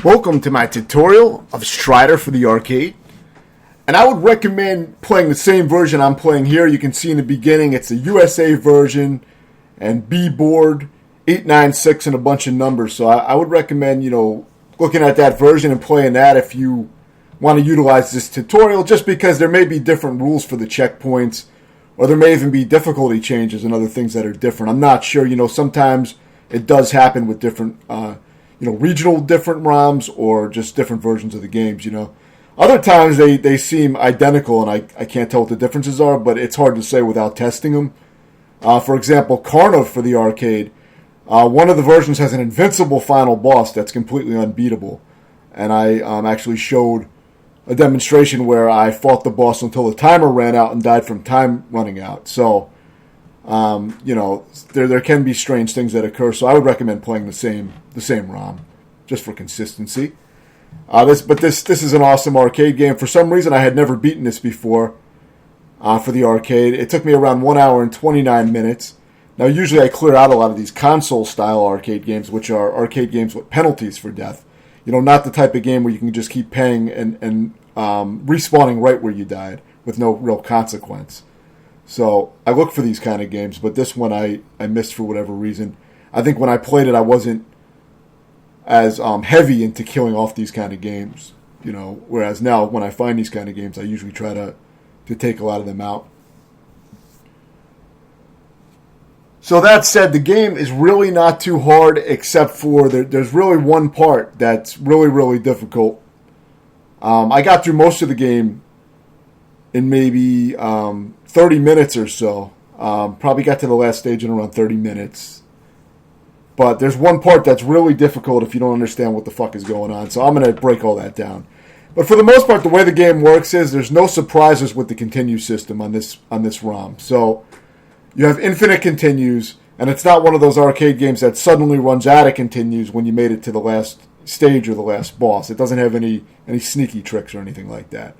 Welcome to my tutorial of Strider for the arcade. And I would recommend playing the same version I'm playing here. You can see in the beginning it's a USA version and B board, 896 and a bunch of numbers. So I would recommend, looking at that version and playing that if you want to utilize this tutorial, just because there may be different rules for the checkpoints, or there may even be difficulty changes and other things that are different. I'm not sure. Sometimes it does happen with different regional different ROMs or just different versions of the games, Other times they seem identical, and I can't tell what the differences are, but it's hard to say without testing them. For example, Carniv for the arcade, one of the versions has an invincible final boss that's completely unbeatable. And I actually showed a demonstration where I fought the boss until the timer ran out and died from time running out. So, there can be strange things that occur. So I would recommend playing the same ROM, just for consistency. This is an awesome arcade game. For some reason, I had never beaten this before for the arcade. It took me around 1 hour and 29 minutes. Now, usually I clear out a lot of these console-style arcade games, which are arcade games with penalties for death. Not the type of game where you can just keep paying and respawning right where you died with no real consequence. So I look for these kind of games, but this one I missed for whatever reason. I think when I played it, I wasn't as heavy into killing off these kind of games, whereas now when I find these kind of games, I usually try to take a lot of them out. So that said, the game is really not too hard, except for there's really one part that's really, really difficult. I got through most of the game in maybe 30 minutes or so. Probably got to the last stage in around 30 minutes. But there's one part that's really difficult if you don't understand what the fuck is going on. So I'm going to break all that down. But for the most part, the way the game works is there's no surprises with the continue system on this ROM. So you have infinite continues, and it's not one of those arcade games that suddenly runs out of continues when you made it to the last stage or the last boss. It doesn't have any sneaky tricks or anything like that.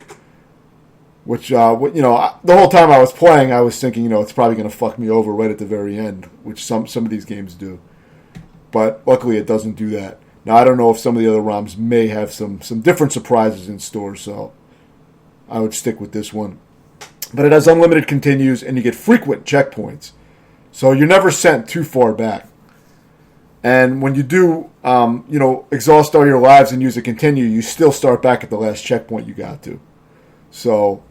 Which, the whole time I was playing, I was thinking, it's probably going to fuck me over right at the very end, which some of these games do. But luckily it doesn't do that. Now, I don't know if some of the other ROMs may have some different surprises in store, so I would stick with this one. But it has unlimited continues, and you get frequent checkpoints. So you're never sent too far back. And when you do, exhaust all your lives and use a continue, you still start back at the last checkpoint you got to. So,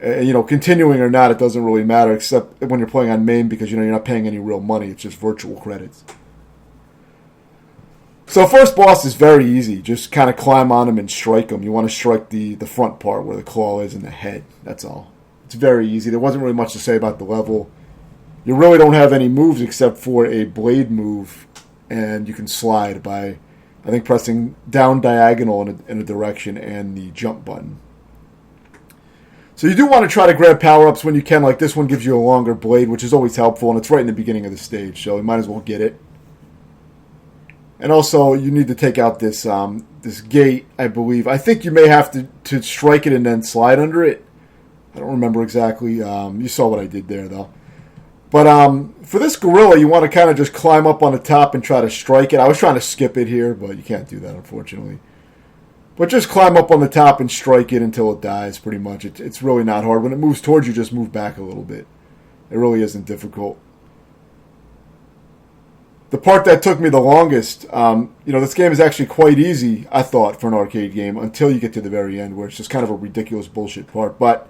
continuing or not, it doesn't really matter, except when you're playing on main, because, you're not paying any real money. It's just virtual credits. So first boss is very easy. Just kind of climb on him and strike him. You want to strike the front part where the claw is in the head. That's all. It's very easy. There wasn't really much to say about the level. You really don't have any moves except for a blade move, and you can slide by, I think, pressing down diagonal in a direction and the jump button. So you do want to try to grab power-ups when you can. Like this one gives you a longer blade, which is always helpful, and it's right in the beginning of the stage, so you might as well get it. And also, you need to take out this gate, I believe. I think you may have to strike it and then slide under it. I don't remember exactly. You saw what I did there, though. But for this gorilla, you want to kind of just climb up on the top and try to strike it. I was trying to skip it here, but you can't do that, unfortunately. But just climb up on the top and strike it until it dies, pretty much. It's really not hard. When it moves towards you, just move back a little bit. It really isn't difficult. The part that took me the longest, this game is actually quite easy, I thought, for an arcade game, until you get to the very end, where it's just kind of a ridiculous bullshit part. But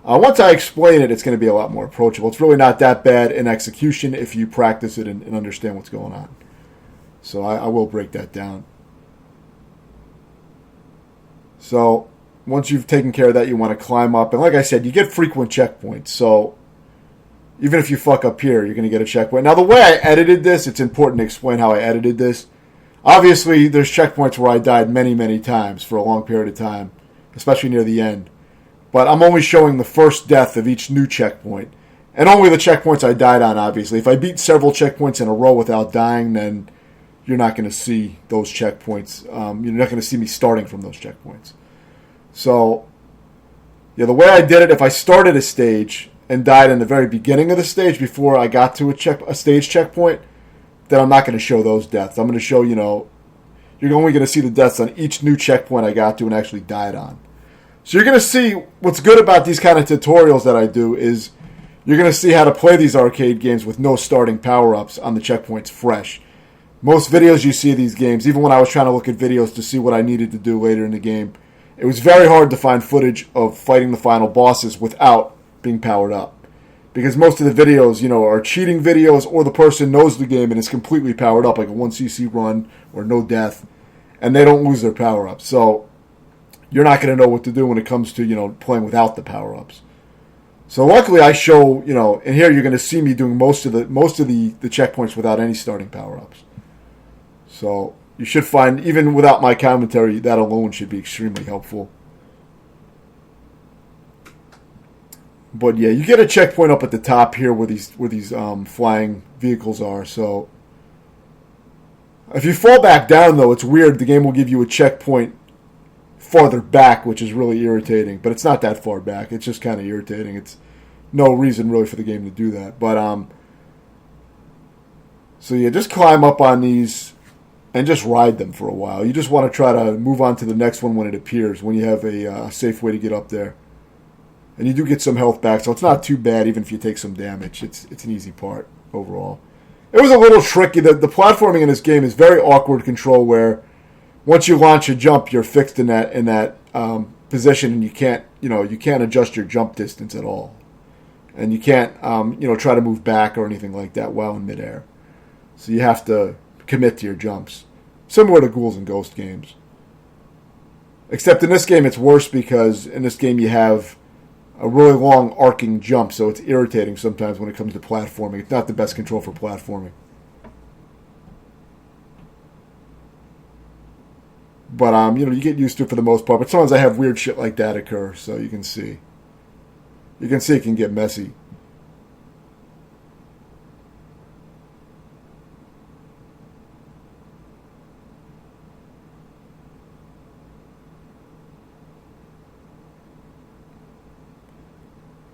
once I explain it, it's going to be a lot more approachable. It's really not that bad in execution if you practice it and understand what's going on. So I will break that down. So once you've taken care of that, you want to climb up. And like I said, you get frequent checkpoints. So even if you fuck up here, you're going to get a checkpoint. Now, the way I edited this, it's important to explain how I edited this. Obviously, there's checkpoints where I died many, many times for a long period of time, especially near the end. But I'm only showing the first death of each new checkpoint. And only the checkpoints I died on, obviously. If I beat several checkpoints in a row without dying, then you're not going to see those checkpoints. You're not going to see me starting from those checkpoints. So, the way I did it, if I started a stage and died in the very beginning of the stage before I got to a stage checkpoint, then I'm not going to show those deaths. I'm going to show, you're you're only going to see the deaths on each new checkpoint I got to and actually died on. So you're going to see what's good about these kind of tutorials that I do is you're going to see how to play these arcade games with no starting power-ups on the checkpoints fresh. Most videos you see of these games, even when I was trying to look at videos to see what I needed to do later in the game, it was very hard to find footage of fighting the final bosses without being powered up. Because most of the videos, are cheating videos or the person knows the game and is completely powered up, like a 1cc run or no death, and they don't lose their power-ups. So you're not going to know what to do when it comes to, playing without the power-ups. So luckily I show, and here you're going to see me doing most of the checkpoints without any starting power-ups. So you should find, even without my commentary, that alone should be extremely helpful. But yeah, you get a checkpoint up at the top here where these flying vehicles are. So if you fall back down, though, it's weird. The game will give you a checkpoint farther back, which is really irritating. But it's not that far back. It's just kind of irritating. It's no reason really for the game to do that. But so yeah, just climb up on these and just ride them for a while. You just want to try to move on to the next one when it appears, when you have a safe way to get up there. And you do get some health back, so it's not too bad even if you take some damage. It's an easy part overall. It was a little tricky. The platforming in this game is very awkward control where once you launch a jump, you're fixed in that position and you can't adjust your jump distance at all. And you can't try to move back or anything like that while in midair. So you have to commit to your jumps. Similar to Ghouls and Ghost games. Except in this game it's worse because in this game you have a really long arcing jump, so it's irritating sometimes when it comes to platforming. It's not the best control for platforming. But you get used to it for the most part. But sometimes I have weird shit like that occur, so you can see. You can see it can get messy.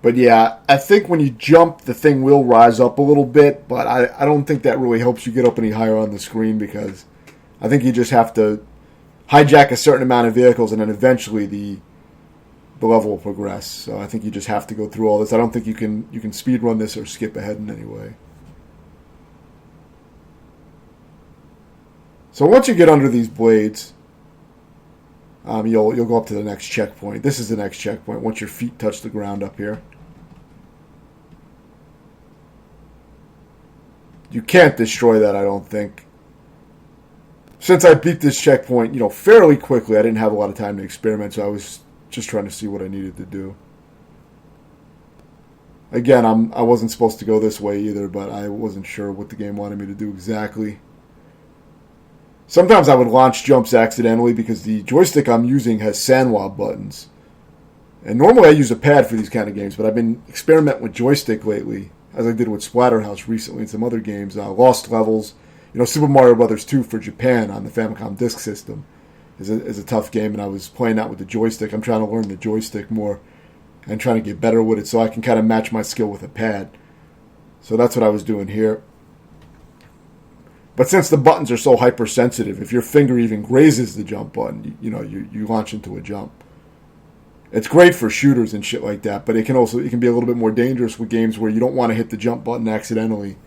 But yeah, I think when you jump, the thing will rise up a little bit, but I don't think that really helps you get up any higher on the screen because I think you just have to hijack a certain amount of vehicles and then eventually the level will progress. So I think you just have to go through all this. I don't think you can speed run this or skip ahead in any way. So once you get under these blades, you'll go up to the next checkpoint. This is the next checkpoint once your feet touch the ground up here. You can't destroy that, I don't think. Since I beat this checkpoint, fairly quickly, I didn't have a lot of time to experiment, so I was just trying to see what I needed to do. Again, I wasn't supposed to go this way either, but I wasn't sure what the game wanted me to do exactly. Sometimes I would launch jumps accidentally because the joystick I'm using has sandwab buttons. And normally I use a pad for these kind of games, but I've been experimenting with joystick lately, as I did with Splatterhouse recently and some other games. Lost Levels, Super Mario Bros. 2 for Japan on the Famicom Disk System is a tough game, and I was playing that with the joystick. I'm trying to learn the joystick more and trying to get better with it so I can kind of match my skill with a pad. So that's what I was doing here. But since the buttons are so hypersensitive, if your finger even grazes the jump button, you launch into a jump. It's great for shooters and shit like that, but it can be a little bit more dangerous with games where you don't want to hit the jump button accidentally.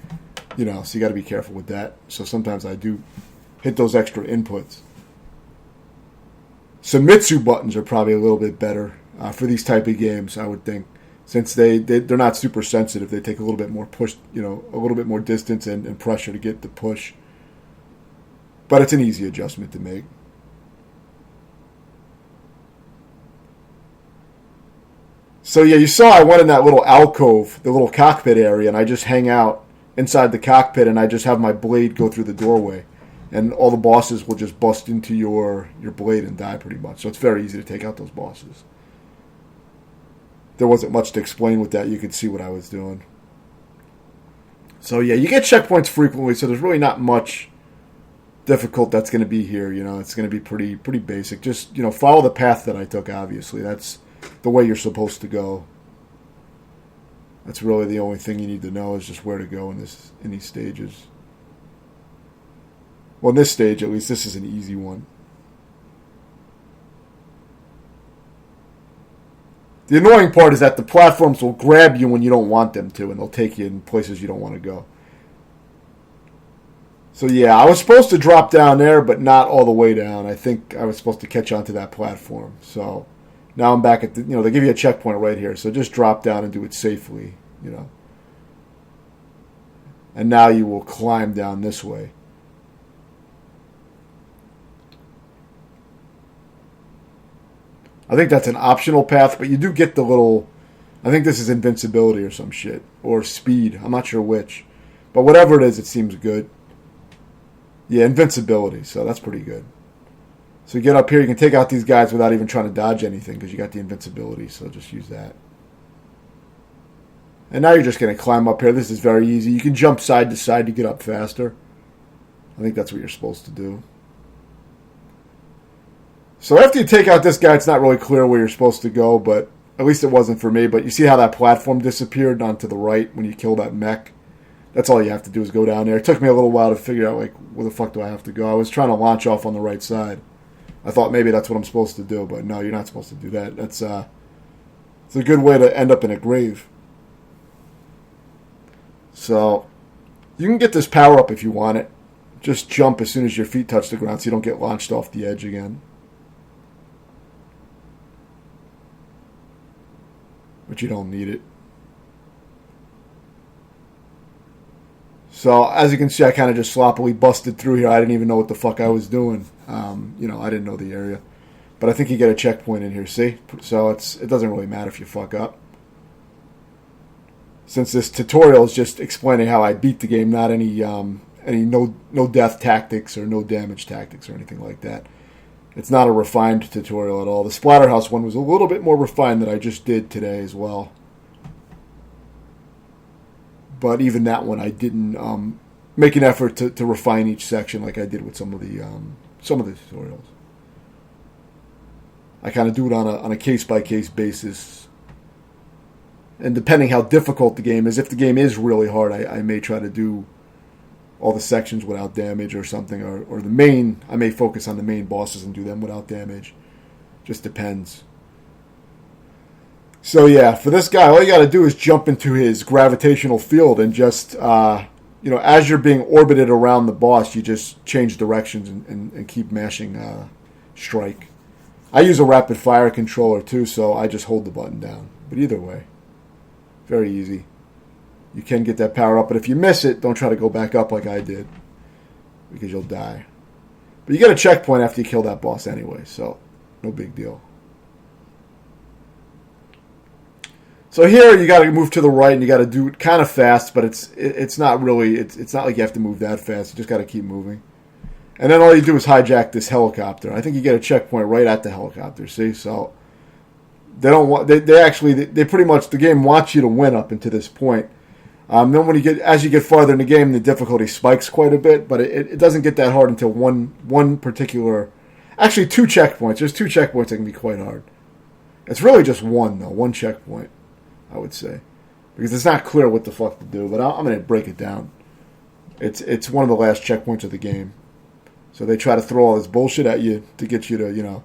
So you got to be careful with that. So sometimes I do hit those extra inputs. Submitsu buttons are probably a little bit better for these type of games, I would think, since they're not super sensitive. They take a little bit more push, a little bit more distance and pressure to get the push. But it's an easy adjustment to make. So yeah, you saw I went in that little alcove, the little cockpit area, and I just hang out inside the cockpit and I just have my blade go through the doorway. And all the bosses will just bust into your blade and die pretty much. So it's very easy to take out those bosses. There wasn't much to explain with that. You could see what I was doing. So yeah, you get checkpoints frequently, so there's really not much difficult that's going to be here. It's going to be pretty basic. Just, follow the path that I took, obviously. That's the way you're supposed to go. That's really the only thing you need to know is just where to go in these stages. Well, in this stage, at least, this is an easy one. The annoying part is that the platforms will grab you when you don't want them to, and they'll take you in places you don't want to go. So yeah, I was supposed to drop down there, but not all the way down. I think I was supposed to catch onto that platform. So now I'm back at the, they give you a checkpoint right here. So just drop down and do it safely, And now you will climb down this way. I think that's an optional path, but you do get the little, I think this is invincibility or some shit, or speed. I'm not sure which. But whatever it is, it seems good. Yeah, invincibility, so that's pretty good. So you get up here, you can take out these guys without even trying to dodge anything because you got the invincibility, so just use that. And now you're just going to climb up here. This is very easy. You can jump side to side to get up faster. I think that's what you're supposed to do. So after you take out this guy, it's not really clear where you're supposed to go, but at least it wasn't for me. But you see how that platform disappeared onto the right when you kill that mech? That's all you have to do is go down there. It took me a little while to figure out, where the fuck do I have to go? I was trying to launch off on the right side. I thought maybe that's what I'm supposed to do, but no, you're not supposed to do that. It's a good way to end up in a grave. So you can get this power up if you want it. Just jump as soon as your feet touch the ground so you don't get launched off the edge again. But you don't need it. So, as you can see, I kind of just sloppily busted through here. I didn't even know what the fuck I was doing. I didn't know the area. But I think you get a checkpoint in here, see? So, it doesn't really matter if you fuck up. Since this tutorial is just explaining how I beat the game, not any no death tactics or no damage tactics or anything like that. It's not a refined tutorial at all. The Splatterhouse one was a little bit more refined than I just did today as well. But even that one, I didn't make an effort to refine each section like I did with some of the tutorials. I kind of do it on a case-by-case basis. And depending how difficult the game is, if the game is really hard, I may try to do all the sections without damage or something. Or the main, I may focus on the main bosses and do them without damage. Just depends. So yeah, for this guy, all you got to do is jump into his gravitational field and just, as you're being orbited around the boss, you just change directions and keep mashing strike. I use a rapid fire controller too, so I just hold the button down. But either way, very easy. You can get that power up, but if you miss it, don't try to go back up like I did, because you'll die. But you get a checkpoint after you kill that boss anyway, so no big deal. So here you got to move to the right and you got to do it kind of fast, but it's not really it's not like you have to move that fast. You just got to keep moving, and then all you do is hijack this helicopter. I think you get a checkpoint right at the helicopter. See, so they don't want they pretty much the game wants you to win up until this point. Then as you get farther in the game, the difficulty spikes quite a bit, but it doesn't get that hard until one particular, actually two checkpoints. There's two checkpoints that can be quite hard. It's really just one checkpoint. I would say, because it's not clear what the fuck to do, but I'm going to break it down. It's one of the last checkpoints of the game, so they try to throw all this bullshit at you to get you to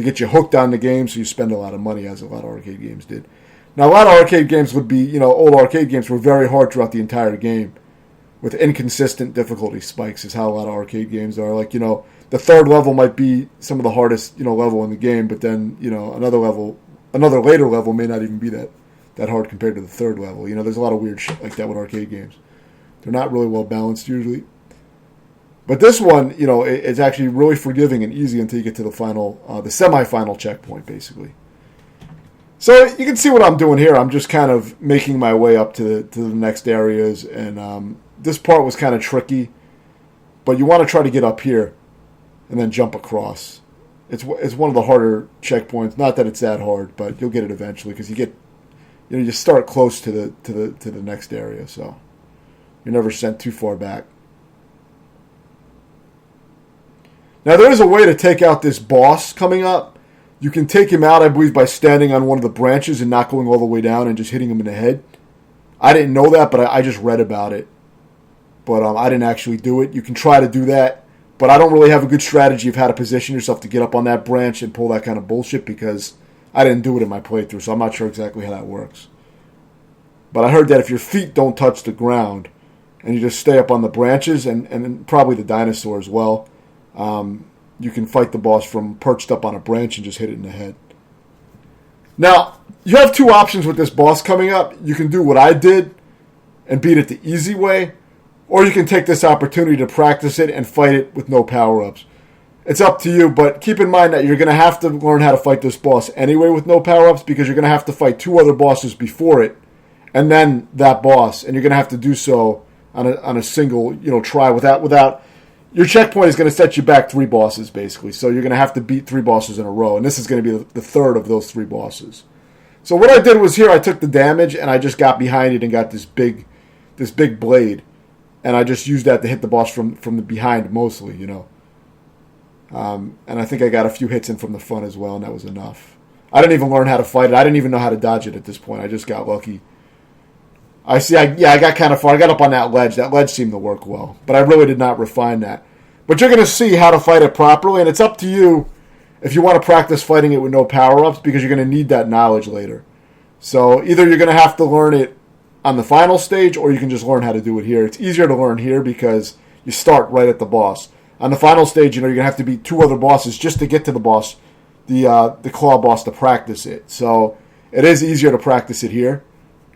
get you hooked on the game, so you spend a lot of money, as a lot of arcade games did. Now, a lot of arcade games would be, old arcade games were very hard throughout the entire game, with inconsistent difficulty spikes. Is how a lot of arcade games are. Like, the third level might be some of the hardest, level in the game, but then another later level may not even be that hard compared to the third level. There's a lot of weird shit like that with arcade games. They're not really well balanced usually. But this one, it's actually really forgiving and easy until you get to the semi-final checkpoint, basically. So you can see what I'm doing here. I'm just kind of making my way up to the next areas, and this part was kind of tricky. But you want to try to get up here and then jump across. It's one of the harder checkpoints. Not that it's that hard, but you'll get it eventually because you start close to the next area, so you're never sent too far back. Now there is a way to take out this boss coming up. You can take him out, I believe, by standing on one of the branches and not going all the way down and just hitting him in the head. I didn't know that, but I just read about it. But I didn't actually do it. You can try to do that, But I don't really have a good strategy of how to position yourself to get up on that branch and pull that kind of bullshit because I didn't do it in my playthrough, so I'm not sure exactly how that works. But I heard that if your feet don't touch the ground and you just stay up on the branches and probably the dinosaur as well, you can fight the boss from perched up on a branch and just hit it in the head. Now, you have two options with this boss coming up. You can do what I did and beat it the easy way, or you can take this opportunity to practice it and fight it with no power-ups. It's up to you, but keep in mind that you're going to have to learn how to fight this boss anyway with no power-ups because you're going to have to fight two other bosses before it and then that boss, and you're going to have to do so on a single try without your checkpoint is going to set you back 3 bosses basically, so you're going to have to beat 3 bosses in a row, and this is going to be the third of those 3 bosses. So what I did was here I took the damage and I just got behind it and got this big blade, and I just used that to hit the boss from the behind mostly, and I think I got a few hits in from the front as well, and that was enough. I didn't even learn how to fight it. I didn't even know how to dodge it at this point. I just got lucky. I got kind of far. I got up on that ledge. That ledge seemed to work well, but I really did not refine that. But you're going to see how to fight it properly, and it's up to you if you want to practice fighting it with no power-ups because you're going to need that knowledge later. So either you're going to have to learn it on the final stage or you can just learn how to do it here. It's easier to learn here because you start right at the boss. On the final stage, you're going to have to beat 2 other bosses just to get to the boss, the claw boss, to practice it. So it is easier to practice it here,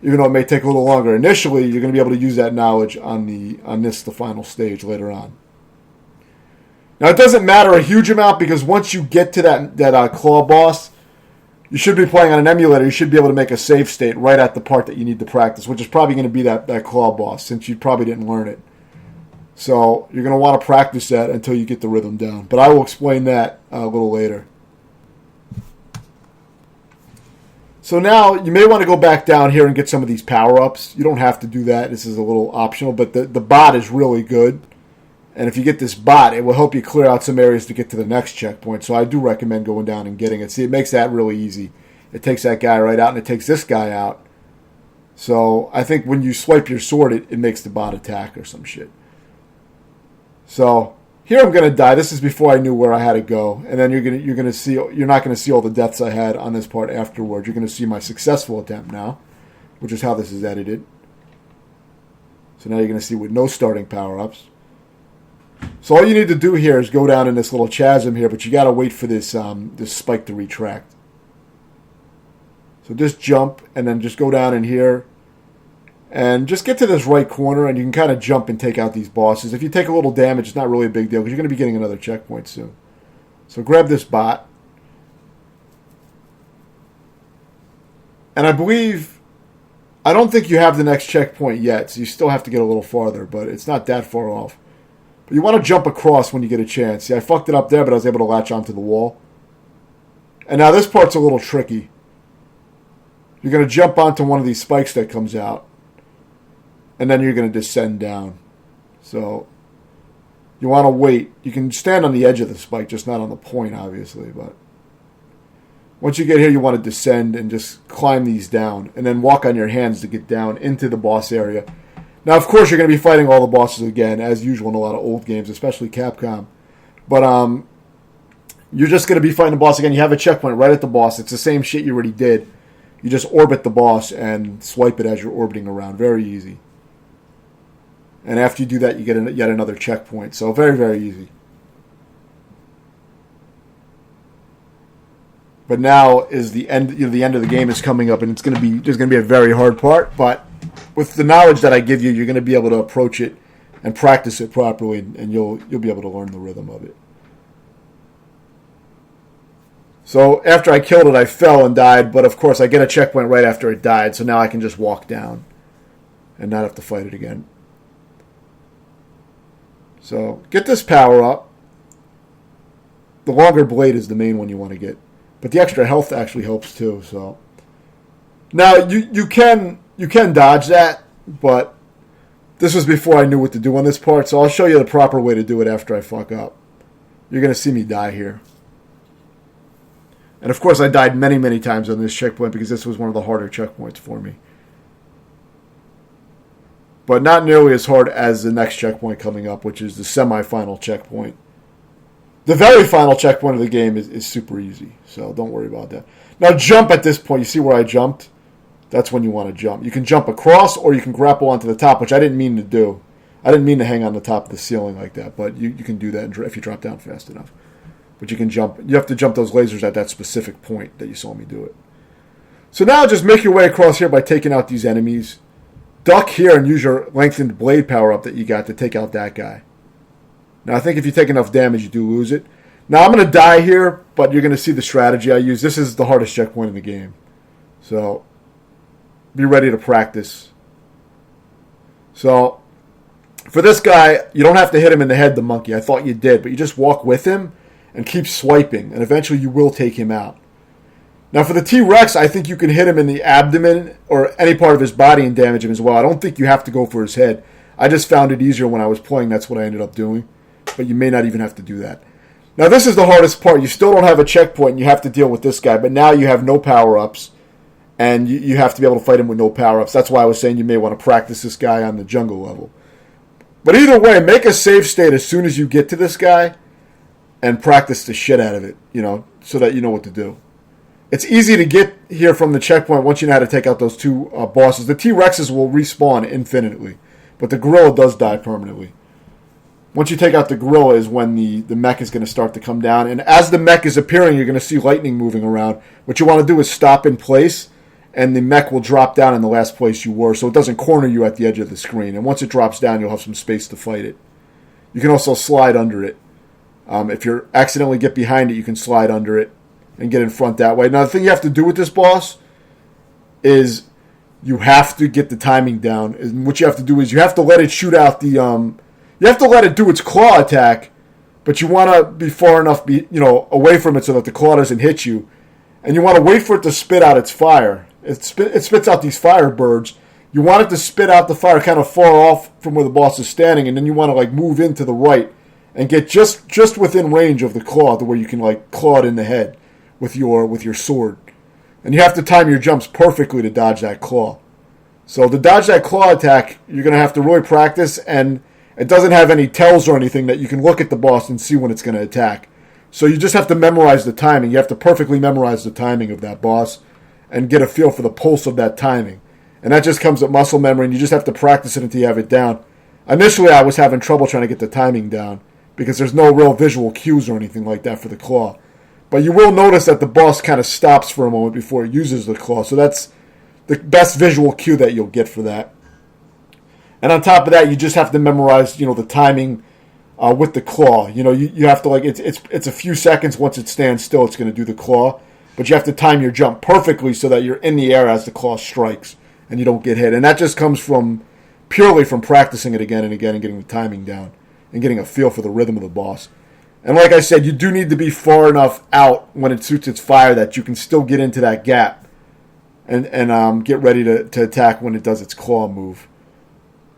even though it may take a little longer. Initially, you're going to be able to use that knowledge on the final stage later on. Now, it doesn't matter a huge amount because once you get to that claw boss, you should be playing on an emulator. You should be able to make a save state right at the part that you need to practice, which is probably going to be that claw boss since you probably didn't learn it. So you're going to want to practice that until you get the rhythm down. But I will explain that a little later. So now you may want to go back down here and get some of these power-ups. You don't have to do that. This is a little optional, but the bot is really good. And if you get this bot, it will help you clear out some areas to get to the next checkpoint. So I do recommend going down and getting it. See, it makes that really easy. It takes that guy right out, and it takes this guy out. So I think when you swipe your sword, it makes the bot attack or some shit. So here I'm going to die. This is before I knew where I had to go. And then you're not going to see all the deaths I had on this part afterwards. You're going to see my successful attempt now, which is how this is edited. So now you're going to see with no starting power-ups. So all you need to do here is go down in this little chasm here, but you got to wait for this spike to retract. So just jump and then just go down in here and just get to this right corner, and you can kind of jump and take out these bosses. If you take a little damage, it's not really a big deal because you're going to be getting another checkpoint soon. So grab this bot. And I don't think you have the next checkpoint yet, so you still have to get a little farther, but it's not that far off. But you want to jump across when you get a chance. See, I fucked it up there, but I was able to latch onto the wall. And now this part's a little tricky. You're going to jump onto one of these spikes that comes out, and then you're going to descend down. So you want to wait. You can stand on the edge of the spike, just not on the point, obviously. But once you get here, you want to descend and just climb these down, and then walk on your hands to get down into the boss area. Now, of course, you're going to be fighting all the bosses again, as usual in a lot of old games, especially Capcom. But you're just going to be fighting the boss again. You have a checkpoint right at the boss. It's the same shit you already did. You just orbit the boss and swipe it as you're orbiting around. Very easy. And after you do that, you get yet another checkpoint. So very, very easy. But now is the end. The end of the game is coming up, and there's going to be a very hard part. But with the knowledge that I give you, you're going to be able to approach it and practice it properly, and you'll be able to learn the rhythm of it. So after I killed it, I fell and died, but of course I get a checkpoint right after it died, so now I can just walk down and not have to fight it again. So get this power up. The longer blade is the main one you want to get, but the extra health actually helps too. So now you can dodge that, but this was before I knew what to do on this part, so I'll show you the proper way to do it after I fuck up. You're going to see me die here. And of course I died many, many times on this checkpoint because this was one of the harder checkpoints for me. But not nearly as hard as the next checkpoint coming up, which is the semi-final checkpoint. The very final checkpoint of the game is super easy, so don't worry about that. Now jump at this point. You see where I jumped? That's when you want to jump. You can jump across or you can grapple onto the top, which I didn't mean to do. I didn't mean to hang on the top of the ceiling like that, but you can do that if you drop down fast enough. But you can jump. You have to jump those lasers at that specific point that you saw me do it. So now just make your way across here by taking out these enemies. Duck here and use your lengthened blade power up that you got to take out that guy. Now, I think if you take enough damage, you do lose it. Now, I'm going to die here, but you're going to see the strategy I use. This is the hardest checkpoint in the game. So, be ready to practice. So, for this guy, you don't have to hit him in the head, the monkey. I thought you did, but you just walk with him and keep swiping, and eventually you will take him out. Now, for the T-Rex, I think you can hit him in the abdomen or any part of his body and damage him as well. I don't think you have to go for his head. I just found it easier when I was playing. That's what I ended up doing. But you may not even have to do that. Now, this is the hardest part. You still don't have a checkpoint, and you have to deal with this guy. But now you have no power-ups, and you have to be able to fight him with no power-ups. That's why I was saying you may want to practice this guy on the jungle level. But either way, make a save state as soon as you get to this guy and practice the shit out of it, so that you know what to do. It's easy to get here from the checkpoint once you know how to take out those two bosses. The T-Rexes will respawn infinitely, but the gorilla does die permanently. Once you take out the gorilla is when the mech is going to start to come down. And as the mech is appearing, you're going to see lightning moving around. What you want to do is stop in place, and the mech will drop down in the last place you were, so it doesn't corner you at the edge of the screen. And once it drops down, you'll have some space to fight it. You can also slide under it. If you accidentally get behind it, you can slide under it and get in front that way. Now, the thing you have to do with this boss is you have to get the timing down. And what you have to do is you have to let it shoot out the... you have to let it do its claw attack, but you want to be far enough away from it so that the claw doesn't hit you. And you want to wait for it to spit out its fire. It spits out these firebirds. You want it to spit out the fire kind of far off from where the boss is standing, and then you want to move into the right and get just within range of the claw to where you can claw it in the head with your sword. And you have to time your jumps perfectly to dodge that claw. So to dodge that claw attack, you're going to have to really practice, and it doesn't have any tells or anything that you can look at the boss and see when it's going to attack. So you just have to memorize the timing. You have to perfectly memorize the timing of that boss and get a feel for the pulse of that timing. And that just comes with muscle memory, and you just have to practice it until you have it down. Initially, I was having trouble trying to get the timing down because there's no real visual cues or anything like that for the claw. But you will notice that the boss kind of stops for a moment before it uses the claw. So that's the best visual cue that you'll get for that. And on top of that, you just have to memorize, the timing with the claw. You have to it's a few seconds. Once it stands still, it's going to do the claw. But you have to time your jump perfectly so that you're in the air as the claw strikes and you don't get hit. And that just comes purely from practicing it again and again and getting the timing down and getting a feel for the rhythm of the boss. And like I said, you do need to be far enough out when it suits its fire that you can still get into that gap and get ready to attack when it does its claw move.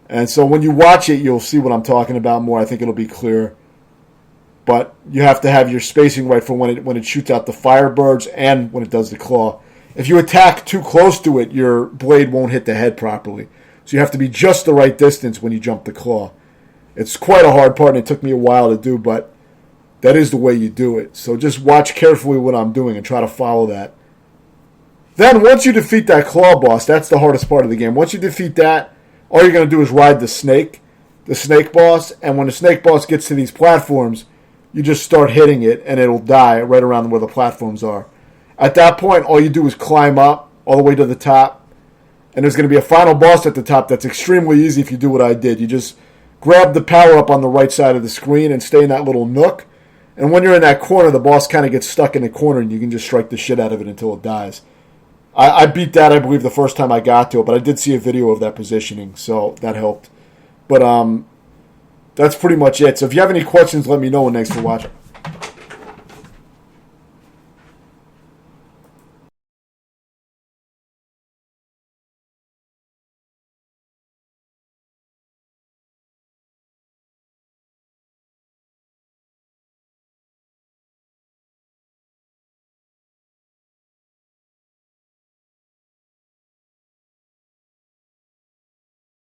And so when you watch it, you'll see what I'm talking about more. I think it'll be clear. But you have to have your spacing right for when it shoots out the firebirds and when it does the claw. If you attack too close to it, your blade won't hit the head properly. So you have to be just the right distance when you jump the claw. It's quite a hard part, and it took me a while to do, but that is the way you do it. So just watch carefully what I'm doing and try to follow that. Then once you defeat that claw boss, that's the hardest part of the game. Once you defeat that, all you're going to do is ride the snake boss, and when the snake boss gets to these platforms, you just start hitting it, and it'll die right around where the platforms are. At that point, all you do is climb up all the way to the top, and there's going to be a final boss at the top that's extremely easy if you do what I did. You just grab the power-up on the right side of the screen and stay in that little nook, and when you're in that corner, the boss kind of gets stuck in the corner, and you can just strike the shit out of it until it dies. I beat that, I believe, the first time I got to it, but I did see a video of that positioning, so that helped. But that's pretty much it. So if you have any questions, let me know, and thanks for watching.